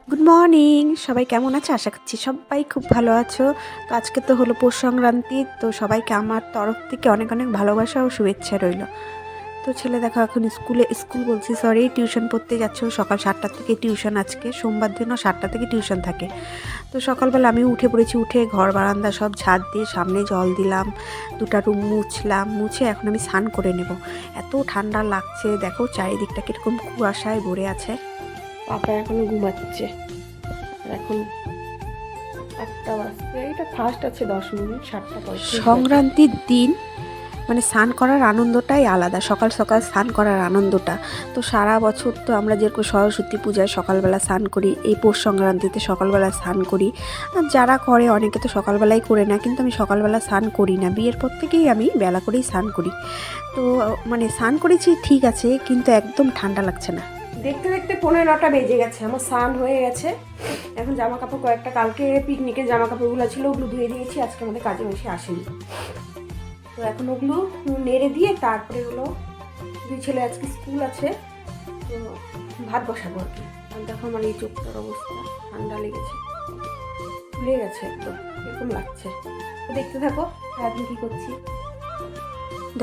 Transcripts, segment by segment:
Good morning, সবাই কেমন আছে? আশা করছি সবাই খুব ভালো আছো। তো আজকে তো হলো পৌষ সংক্রান্তি, তো সবাইকে আমার তরফ থেকে অনেক অনেক ভালোবাসা ও শুভেচ্ছা রইল। তো ছেলে দেখো এখন স্কুল বলছি সরি, টিউশন পড়তে যাচ্ছে। ও সকাল 7টা থেকে টিউশন, আজকে সোমবার দিন 7টা থেকে টিউশন থাকে। তো সকালবেলা আমি উঠে পড়েছি, উঠে ঘর বারান্দা সব ঝাড় দিয়ে সামনে জল দিলাম, দুটা রুম মুছলাম, মুছে এখন আমি স্নান করে নেব। এত ঠান্ডা লাগছে, দেখো চারিদিকটা কীরকম কুয়াশায় ভরে আছে। পাপা এখনো ঘুমাচ্ছে। আর এখন 1টা বাজতে, এইটা ফার্স্ট আছে 10 মিনিট, 7টা 35। সংক্রান্তির দিন মানে স্নান করার আনন্দটাই আলাদা, সকাল সকাল স্নান করার আনন্দটা। তো সারা বছর তো আমরা যেরকম সরস্বতী পূজায় সকালবেলা স্নান করি, এই পৌষ সংক্রান্তিতে সকালবেলা স্নান করি। আর যারা করে অনেকে তো সকালবেলাই করে না, কিন্তু আমি সকালবেলা স্নান করি না। বিয়ের পর থেকেই আমি বেলা করেই স্নান করি। তো মানে স্নান করেছি ঠিক আছে, কিন্তু একদম ঠান্ডা লাগছে না। দেখতে দেখতে 9:15 বেজে গেছে, আমার স্নান হয়ে গেছে। এখন জামা কাপড় কয়েকটা, কালকে পিকনিকের জামা কাপড়গুলো ছিল, ওগুলো ধুয়ে দিয়েছি, আজকে আমাদের কাজে বেশি আসেনি। তো এখন ওগুলো নেড়ে দিয়ে তারপরে হলো, দুই ছেলে আজকে স্কুল আছে, তো ভাত বসাবো আর কি। দেখো আমার এই চোখটার অবস্থা, ঠান্ডা লেগেছে, ফুলে গেছে একদম, এরকম লাগছে। তো দেখতে থাকো সারাদিন কী করছি।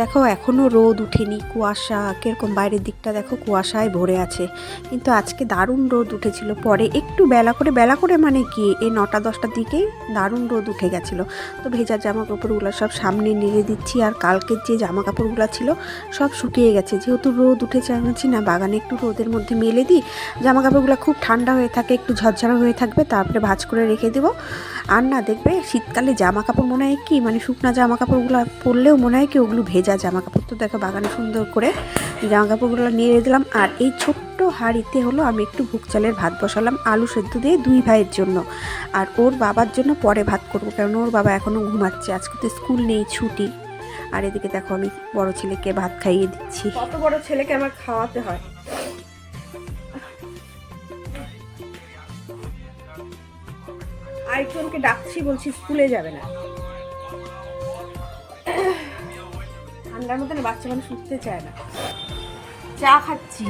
দেখো এখনও রোদ উঠেনি, কুয়াশা কীরকম, বাইরের দিকটা দেখো কুয়াশায় ভরে আছে। কিন্তু আজকে দারুণ রোদ উঠেছিল, পরে একটু বেলা করে মানে কি এই 9টা 10টার দিকেই দারুণ রোদ উঠে গেছিলো। তো ভেজা জামা কাপড়গুলো সব সামনে নেড়ে দিচ্ছি, আর কালকের যে জামা কাপড়গুলো ছিল সব শুকিয়ে গেছে। যেহেতু রোদ উঠেছে, আমি বলছি না বাগানে একটু রোদের মধ্যে মেলে দিই, জামা কাপড়গুলো খুব ঠান্ডা হয়ে থাকে, একটু ঝরঝরা হয়ে থাকবে, তারপরে ভাঁজ করে রেখে দেবো। আর না দেখবে শীতকালে জামা কাপড় মনে হয় কি, মানে শুকনা জামা কাপড়গুলো পরলেও মনে হয় কি ওগুলো ভেজা জামা কাপড়। তো দেখো বাগানে সুন্দর করে জামা কাপড়গুলো নিয়ে দিলাম। আর এই ছোট্ট হাঁড়িতে হলো আমি একটু ভুগ চালের ভাত বসালাম, আলু সেদ্ধ দিয়ে, দুই ভাইয়ের জন্য। আর ওর বাবার জন্য পরে ভাত করবো, কারণ ওর বাবা এখনও ঘুমাচ্ছে, আজকে তো স্কুল নেই, ছুটি। আর এদিকে দেখো আমি বড় ছেলেকে ভাত খাইয়ে দিচ্ছি। কত বড় ছেলেকে আমার খাওয়াতে হয়। আরেকজনকে ডাকছি, বলছি স্কুলে যাবে না, ঠান্ডার মধ্যে না বাচ্চা মানুষ উঠতে চায় না। চা খাচ্ছি,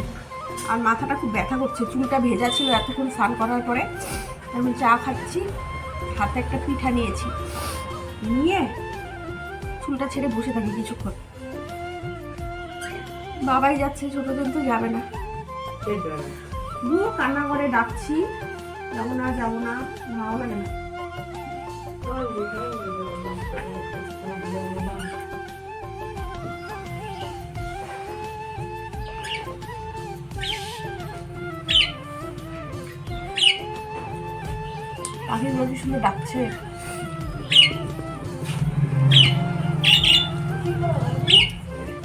আর মাথাটা খুব ব্যথা করছে, চুলটা ভেজা ছিল এতক্ষণ স্নান করার পরে। আমি চা খাচ্ছি, হাতে একটা পিঠা নিয়েছি, নিয়ে চুলটা ছেড়ে বসে থাকি কিছুক্ষণ। বাবাই যাচ্ছে, ছোটজন তো যাবে না। কান্না করে ডাকছি, যাবো না যাবো না, ভালো লাগে না। পাখিগুলো কি শুনে ডাকছে।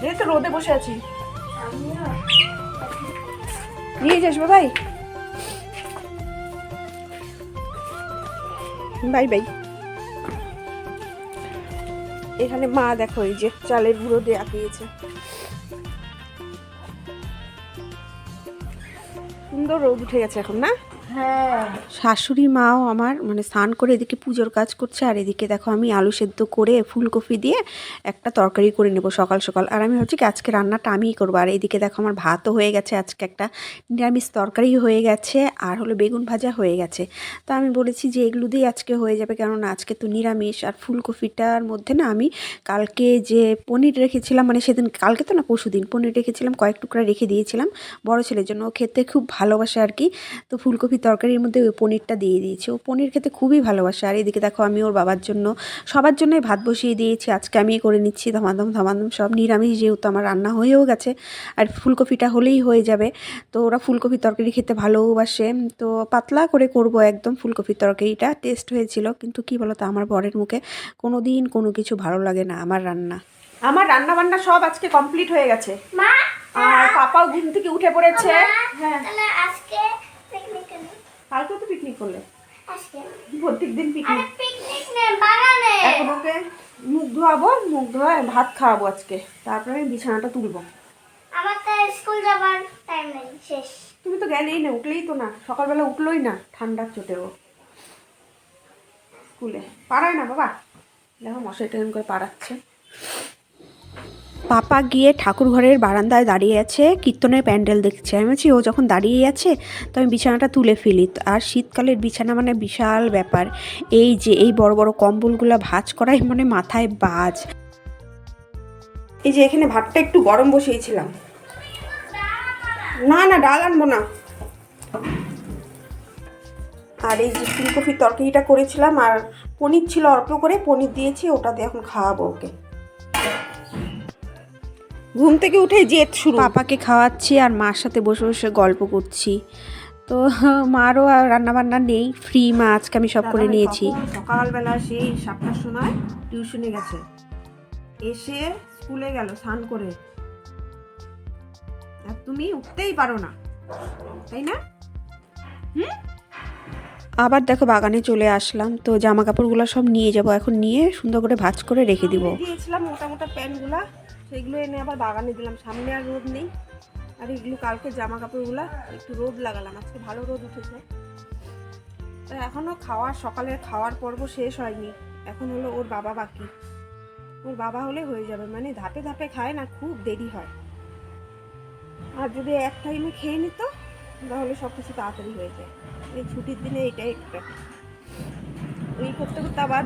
এই তো রোদে বসে আছি, নিয়ে যাস ভাই। Bye bye. এখানে মা দেখো এই যে চালের গুঁড়ো দিয়ে আঁকিয়েছে, সুন্দর রোদ উঠে গেছে এখন না। হ্যাঁ, শাশুড়ি মাও আমার মানে স্নান করে এদিকে পুজোর কাজ করছে, আর এদিকে দেখো আমি আলু সেদ্ধ করে ফুলকপি দিয়ে একটা তরকারি করে নেব সকাল সকাল। আর আমি ভাবছি কি আজকে রান্নাটা আমিই করবো। আর এদিকে দেখো আমার ভাতও হয়ে গেছে, আজকে একটা নিরামিষ তরকারি হয়ে গেছে, আর হলো বেগুন ভাজা হয়ে গেছে। তো আমি বলেছি যে এগুলো দিয়ে আজকে হয়ে যাবে, কেননা আজকে তো নিরামিষ। আর ফুলকপিটার মধ্যে না আমি কালকে যে পনির রেখেছিলাম, মানে সেদিন কালকে তো না পরশুদিন পনির রেখেছিলাম, কয়েক টুকরা রেখে দিয়েছিলাম বড় ছেলের জন্য, ও খেতে খুব ভালোবাসে আর কি। তো ফুলকপি তরকারির মধ্যে ওই পনিরটা দিয়ে দিয়েছি, ও পনির খেতে খুবই ভালোবাসে। আর এদিকে দেখো আমি ওর বাবার জন্য, সবার জন্যই ভাত বসিয়ে দিয়েছি, আজকে আমি করে নিচ্ছি ধমাধম ধমাধম, সব নিরামিষ যেহেতু আমার রান্না হয়েও গেছে, আর ফুলকপিটা হলেই হয়ে যাবে। তো ওরা ফুলকপি তরকারি খেতে ভালোবাসে, তো পাতলা করে করব একদম। ফুলকপির তরকারিটা টেস্ট হয়েছিল, কিন্তু কি বলতো আমার বরের মুখে কোনো দিন কোনো কিছু ভালো লাগে না আমার রান্না। আমার রান্না বান্না সব আজকে কমপ্লিট হয়ে গেছে, আর পাপাও ঘুম থেকে উঠে পড়েছে। হ্যাঁ, আজকে পিকনিক, কালকে তো পিকনিক করলে, আজকে প্রত্যেকদিন পিকনিক, পিকনিক নে বাগানে। এখন ওকে মুখ ধোয়াবো, মুখ ধোয়া ভাত খাওয়াবো আজকে, তারপরে আমি বিছানাটা তুলবো। আমার তো স্কুল যাবার টাইম নেই, শেষ। তুমি তো গেলেই না, উঠলেই তো না, সকালবেলা উঠলোই না, ঠান্ডার চোটেও স্কুলে পারায় না বাবা। দেখো মশাই ট্রেন করে পাড়াচ্ছে। পাপা গিয়ে ঠাকুর ঘরের বারান্দায় দাঁড়িয়ে আছে, কীর্তনের প্যান্ডেল দেখছে। আমি বলছি ও যখন দাঁড়িয়ে আছে তো আমি বিছানাটা তুলে ফেলি। আর শীতকালের বিছানা মানে বিশাল ব্যাপার। এই যে এই বড় বড় কম্বলগুলো ভাঁজ করাই মানে মাথায় বাজ। এই যে এখানে ভাতটা একটু গরম বসিয়েছিলাম। না না ডাল আনবো না। আর এই যে ফুলকপির তরকারিটা করেছিলাম, আর পনির ছিল অল্প করে, পনির দিয়েছি, ওটা দিয়ে এখন খাওয়াবো ওকে। ঘুম থেকে উঠে জেদ শুরু। পাপাকে খাওয়াচ্ছি আর মার সাথে বসে বসে গল্প করছি। তো মারও আর রান্নাবান্না নেই, ফ্রি মা, আজকে আমি সব করে নিয়েছি। সকালবেলা সেই 7টার সময় টিউশনে গেছে, এসে স্কুলে গেল স্নান করে, আর তুমি উঠতেই পারো না, তাই না? আবার দেখো বাগানে চলে আসলাম। তো জামা কাপড়গুলো সব নিয়ে যাব, এখন নিয়ে সুন্দর করে ভাঁজ করে রেখে দিব। দিয়েছিলাম মোটা মোটা প্যান্টগুলা, সেগুলো এনে আবার বাগানে দিলাম। সামনে আর রোদ নেই, আর এগুলো কালকে জামা কাপড়গুলা একটু রোদ লাগালাম, আজকে ভালো রোদ উঠেছে। তো এখনও সকালের খাওয়ার পর্ব শেষ হয়নি, এখন হলো ওর বাবা বাকি। ওর বাবা হলে হয়ে যাবে, মানে ধাপে ধাপে খায় না, খুব দেরি হয়। আর যদি এক টাইমে খেয়ে নিত তাহলে সব কিছু তাড়াতাড়ি হয়ে যায়। এই ছুটির দিনে এটাই একটা, এই করতে করতে আবার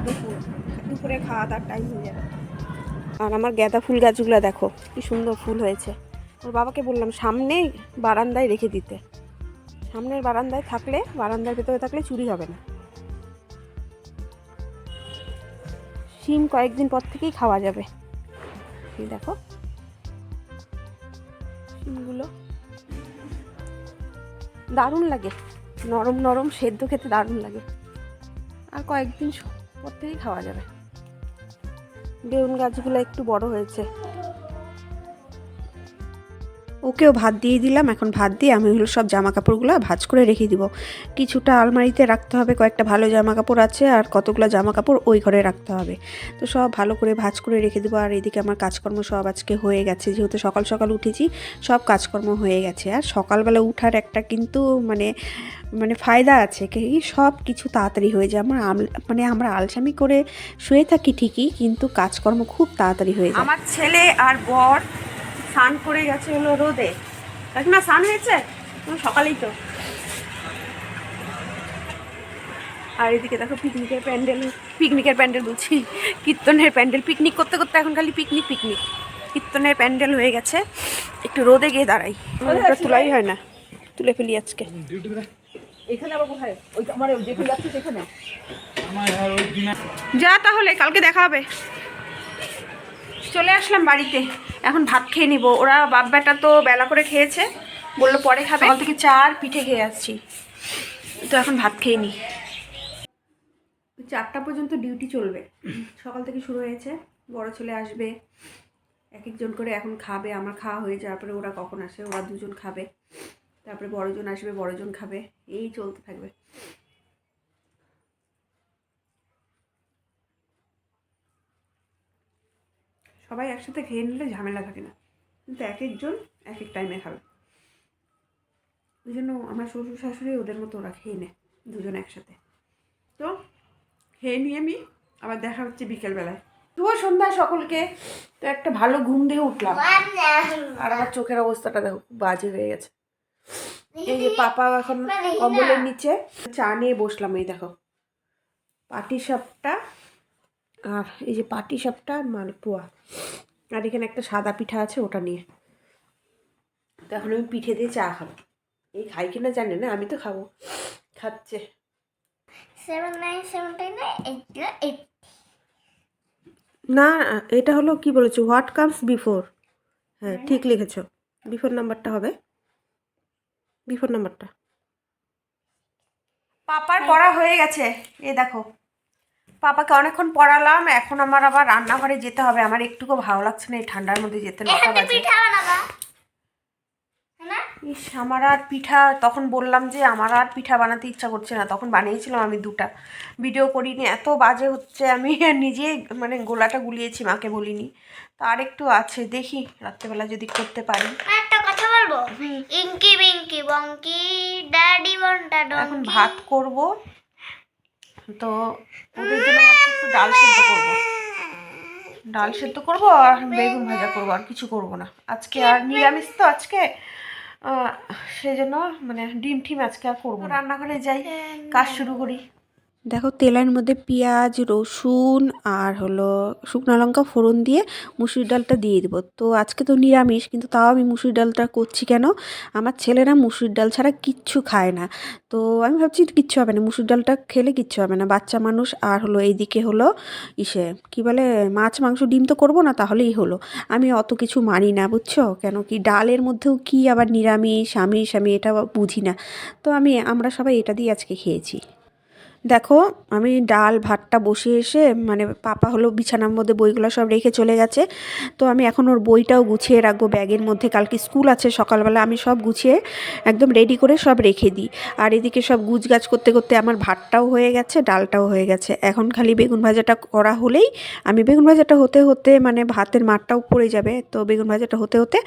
দুপুরে খাওয়া দাওয়ার টাইম হয়ে যাবে। আর আমার গাঁদা ফুল গাছগুলো দেখো কি সুন্দর ফুল হয়েছে। ওর বাবাকে বললাম সামনে বারান্দায় রেখে দিতে, সামনের বারান্দায় থাকলে, বারান্দার ভেতরে থাকলে চুরি হবে না। শিম কয়েকদিন পর থেকেই খাওয়া যাবে। এই দেখো শিমগুলো দারুণ লাগে, নরম নরম, সেদ্ধ খেতে দারুণ লাগে। আর কয়েকদিন পর থেকেই খাওয়া যাবে। বেগুন গাছগুলো একটু বড় হয়েছে। ওকেও ভাত দিয়ে দিলাম। এখন ভাত দিয়ে আমি হলো সব জামা কাপড়গুলো ভাঁজ করে রেখে দিব। কিছুটা আলমারিতে রাখতে হবে, কয়েকটা ভালো জামা কাপড় আছে, আর কতগুলো জামা কাপড় ওই ঘরে রাখতে হবে। তো সব ভালো করে ভাঁজ করে রেখে দেবো। আর এদিকে আমার কাজকর্ম সব আজকে হয়ে গেছে, যেহেতু সকাল সকাল উঠেছি, সব কাজকর্ম হয়ে গেছে। আর সকালবেলা উঠার একটা কিন্তু মানে ফায়দা আছে, কি সব কিছু তাড়াতাড়ি হয়ে যায়। আমরা আলসামি করে শুয়ে থাকি ঠিকই, কিন্তু কাজকর্ম খুব তাড়াতাড়ি হয়ে যায়। আমার ছেলে আর বর স্নান করে গেছে হলো রোদে। কাকিমা স্নান হয়েছে সকালেই তো। আর এদিকে দেখো পিকনিকের প্যান্ডেল বলছি, কীর্তনের প্যান্ডেল। পিকনিক করতে করতে এখন খালি পিকনিক। কীর্তনের প্যান্ডেল হয়ে গেছে। একটু রোদে গিয়ে দাঁড়াই, ওটা তোলাই হয় না, তুলে ফেলি আজকে। এখানে আবার কোথায়? ওই আমার যেখানে যাচ্ছে সেখানে যা, তাহলে কালকে দেখা হবে। চলে আসলাম বাড়িতে, এখন ভাত খেয়ে নিব। ওরা বাপ বেটা তো বেলা করে খেয়েছে, বললো পরে খাবে। সকাল থেকে 4 পিঠে খেয়ে আসছি, তো এখন ভাত খেয়ে নিই। 4টা পর্যন্ত ডিউটি চলবে, সকাল থেকে শুরু হয়েছে। বড় ছেলে আসবে, এক একজন করে এখন খাবে। আমার খাওয়া হয়ে যাওয়ার পরে ওরা কখন আসে, ওরা দুজন খাবে, তারপরে বড়জন আসবে, বড়জন খাবে, এই চলতে থাকবে। সবাই একসাথে খেয়ে নিলে ঝামেলা থাকে না, কিন্তু এক একজন এক এক টাইমে খাবে। ওই জন্য আমার শ্বশুর শাশুড়ি ওদের মতো ওরা খেয়ে নেয় দুজন একসাথে। তো খেয়ে নিয়ে আমি আবার দেখা হচ্ছে বিকেলবেলায়। শুভ সন্ধ্যা সকলকে। তো একটা ভালো ঘুম দিয়ে উঠলাম, আর আমার চোখের অবস্থাটা দেখো খুব বাজে হয়ে গেছে। এই যে পাপা এখন কম্বলের নিচে চা নিয়ে বসলাম। এই দেখো পাটিসাপটা, আর এই যে পাটিসাপটা আর মালপোয়া, আর এখানে একটা সাদা পিঠা আছে, ওটা নিয়ে। তো এখন আমি পিঠে দিয়ে চা খাবো। এই খাই কিনা জানি না, আমি তো খাবো। খাচ্ছে 7979 না, এটা হলো কি বলেছো, হোয়াট কামস বিফোর। হ্যাঁ ঠিক লিখেছো, বিফোর নাম্বারটা হবে, বিফোর নাম্বারটা। পাপার পড়া হয়ে গেছে, এই দেখো পাপাকে অনেকক্ষণ পড়ালাম। এখন আমার আবার রান্নাঘরে যেতে হবে। আমার একটুকু ভালো লাগছে না এই ঠান্ডার মধ্যে যেতে। 9টা বাজে। ইস, আমার আর পিঠা, তখন বললাম যে আমার আর পিঠা বানাতে ইচ্ছা করছে না, তখন বানিয়েছিলাম আমি 2টা, ভিডিও করিনি। এত বাজে হচ্ছে, আমি নিজে মানে গোলাটা গুলিয়েছি, মাকে বলিনি। তো আর একটু আছে, দেখি রাত্রেবেলা যদি করতে পারি। একটা কথা বলবো, ইঙ্কি বিঙ্কি বঙ্কি ড্যাডি বন্টা ডঙ্কি। এখন ভাত করব, তো ওদের জন্য একটু ডাল সিদ্ধ করবো। ডাল সেদ্ধ করবো আর বেগুন ভাজা করবো, আর কিছু করবো না আজকে। আর নিরামিষ তো আজকে, সেই জন্য মানে ডিম টিম আজকে আর করবো না। রান্নাঘরে যাই, কাজ শুরু করি। দেখো তেলের মধ্যে পেঁয়াজ, রসুন আর হলো শুকনো লঙ্কা ফোড়ন দিয়ে মুসুর ডালটা দিয়ে দেবো। তো আজকে তো নিরামিষ, কিন্তু তাও আমি মুসুর ডালটা করছি কেন, আমার ছেলেরা মুসুর ডাল ছাড়া কিচ্ছু খায় না। তো আমি ভাবছি কিচ্ছু হবে না, মুসুর ডালটা খেলে কিচ্ছু হবে না, বাচ্চা মানুষ। আর হলো এইদিকে হলো কী বলে মাছ মাংস ডিম তো করবো না, তাহলেই হলো। আমি অত কিছু মানি না বুঝছো, কেন কি ডালের মধ্যেও কি আবার নিরামিষ আমিষ আমি এটা বুঝি না। তো আমরা সবাই এটা দিয়ে আজকে খেয়েছি। দেখো আমি ডাল ভাতটা বসিয়ে এসে মানে পাপা হলো বিছানার মধ্যে বইগুলো সব রেখে চলে গেছে। তো আমি এখন ওর বইটাও গুছিয়ে রাখবো ব্যাগের মধ্যে, কালকে স্কুল আছে সকালবেলা। আমি সব গুছিয়ে একদম রেডি করে সব রেখে দিই। আর এদিকে সব গুছগাছ করতে করতে আমার ভাতটাও হয়ে গেছে, ডালটাও হয়ে গেছে। এখন খালি বেগুন ভাজাটা করা হলেই, আমি বেগুন ভাজাটা হতে হতে মানে ভাতের মারটাও পড়ে যাবে। তো বেগুন ভাজাটা হতে হতে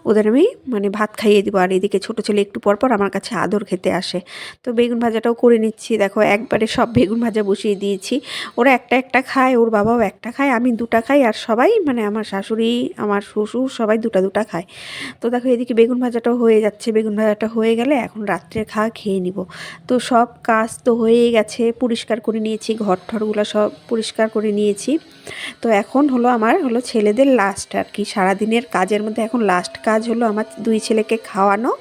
ওদের আমি মানে ভাত খাইয়ে দিব। আর এদিকে ছোটো ছেলে একটু পর পর আমার কাছে আদর খেতে আসে। তো বেগুন ভাজাটাও করে নিচ্ছি। দেখো একবারে সব বেগুন ভাজা বসিয়ে দিয়েছি। ওরা একটা একটা খায়, ওর বাবাও একটা খায়, আমি দুটা খাই, আর সবাই মানে আমার শাশুড়ি আমার শ্বশুর সবাই দুটা দুটা খায়। তো দেখো এদিকে বেগুন ভাজাটাও হয়ে যাচ্ছে। বেগুন ভাজাটা হয়ে গেলে এখন রাত্রে খাওয়া খেয়ে নিব। তো সব কাজ তো হয়েই গেছে, পরিষ্কার করে নিয়েছি, ঘর ঠরগুলো সব পরিষ্কার করে নিয়েছি। তো এখন হলো আমার হলো ছেলেদের লাস্ট আর কি, সারাদিনের কাজের মধ্যে এখন লাস্ট কাজ হলো আমার দুই ছেলেকে খাওয়ানো,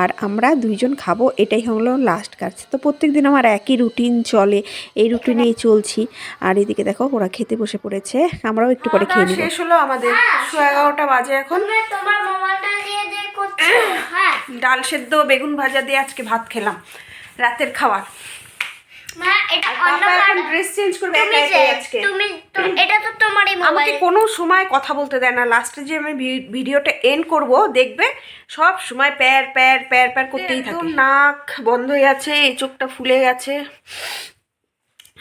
আর আমরা দুইজন খাবো, এটাই হলো লাস্ট কাজ। তো প্রত্যেক দিন আমার একই রুটিন চলে, এই রুটিনেই চলছি। আর এদিকে দেখো ওরা খেতে বসে পড়েছে, আমরাও একটু পরে খেয়ে নিব। শেষ হলো আমাদের, 11:30 বাজে এখন। তোমার মোবাইলটা দিয়ে দে করছো। হ্যাঁ ডাল সেদ্ধ বেগুন ভাজা দিয়ে আজকে ভাত খেলাম, রাতের খাবার। মা এটা অন্য পাপা এখন ড্রেস চেঞ্জ করবে একা একাই আজকে। তুমি এটা তো তোমারই আমাকে মোবাইল। কোনো সময় কথা বলতে দেয় না। লাস্টে যে আমি ভিডিওটা এন্ড করব দেখবে সব সময় প্যার প্যার প্যার প্যার করতেই থাকে। নাক বন্ধ হয়ে আছে, এই চোখটা ফুলে গেছে,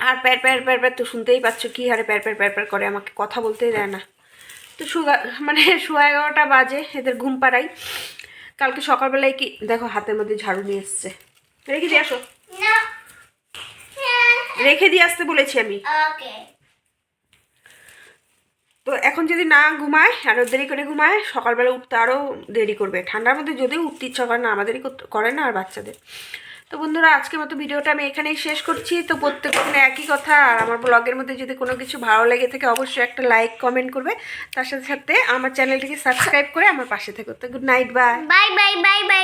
আর প্যার প্যার প্যার প্যার তো শুনতেই পাচ্ছ কি হারে প্যার প্যার প্যার প্যার করে, আমাকে কথা বলতেই দেয় না। তো 11:30 বাজে, এদের ঘুম পাড়াই। কালকে সকালবেলায় কি দেখো হাতের মধ্যে ঝাড়ু নিয়ে এসছে, রেখে দিয়ে আসো, না রেখে দিয়ে আসতে বলেছি আমি। ওকে। তো এখন যদি না ঘুমায়, আরও দেরি করে ঘুমায়, সকালবেলা উঠতে আরও দেরি করবে। ঠান্ডার মধ্যে যদিও উঠতে ইচ্ছা করে না, আমাদেরই করে না, আর বাচ্চাদের। তো বন্ধুরা আজকের মতো ভিডিওটা আমি এখানেই শেষ করছি। তো প্রত্যেক দিন একই কথা, আর আমার ব্লগের মধ্যে যদি কোনো কিছু ভালো লেগে থাকে অবশ্যই একটা লাইক কমেন্ট করবে, তার সাথে সাথে আমার চ্যানেলটিকে সাবস্ক্রাইব করে আমার পাশে থেকো। তো good night, bye bye bye bye bye.